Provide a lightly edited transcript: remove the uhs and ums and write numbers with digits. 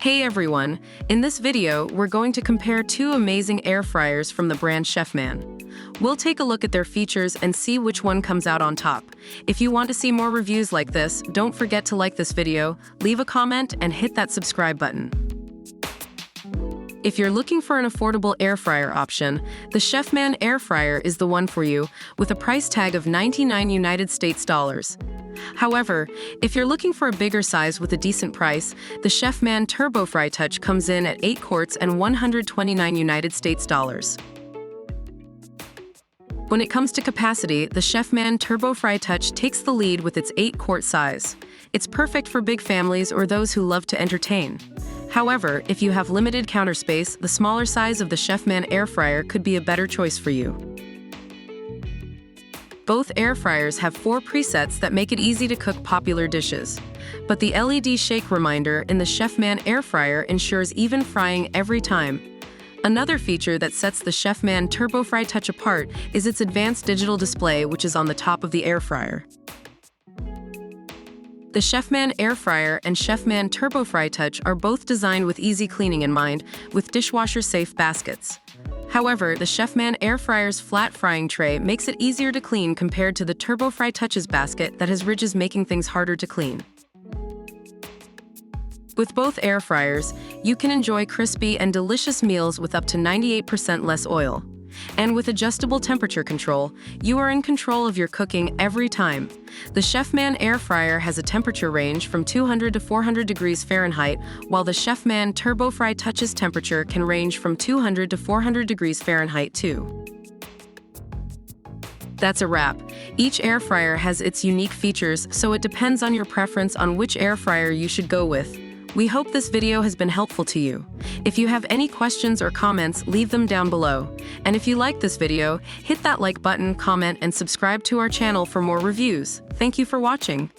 Hey everyone! In this video, we're going to compare two amazing air fryers from the brand Chefman. We'll take a look at their features and see which one comes out on top. If you want to see more reviews like this, don't forget to like this video, leave a comment, and hit that subscribe button. If you're looking for an affordable air fryer option, the Chefman air fryer is the one for you, with a price tag of $99 United States dollars. However, if you're looking for a bigger size with a decent price, the Chefman TurboFry Touch comes in at 8 quarts and 129 United States dollars. When it comes to capacity, the Chefman TurboFry Touch takes the lead with its 8-quart size. It's perfect for big families or those who love to entertain. However, if you have limited counter space, the smaller size of the Chefman air fryer could be a better choice for you. Both air fryers have 4 presets that make it easy to cook popular dishes. But the LED shake reminder in the Chefman air fryer ensures even frying every time. Another feature that sets the Chefman TurboFry Touch apart is its advanced digital display, which is on the top of the air fryer. The Chefman air fryer and Chefman TurboFry Touch are both designed with easy cleaning in mind, with dishwasher-safe baskets. However, the Chefman air fryer's flat frying tray makes it easier to clean compared to the TurboFry Touch's basket that has ridges, making things harder to clean. With both air fryers, you can enjoy crispy and delicious meals with up to 98% less oil. And with adjustable temperature control, you are in control of your cooking every time. The Chefman air fryer has a temperature range from 200 to 400 degrees Fahrenheit, while the Chefman TurboFry Touch's temperature can range from 200 to 400 degrees Fahrenheit too. That's a wrap. Each air fryer has its unique features, so it depends on your preference on which air fryer you should go with. We hope this video has been helpful to you. If you have any questions or comments, leave them down below. And if you like this video, hit that like button, comment, and subscribe to our channel for more reviews. Thank you for watching.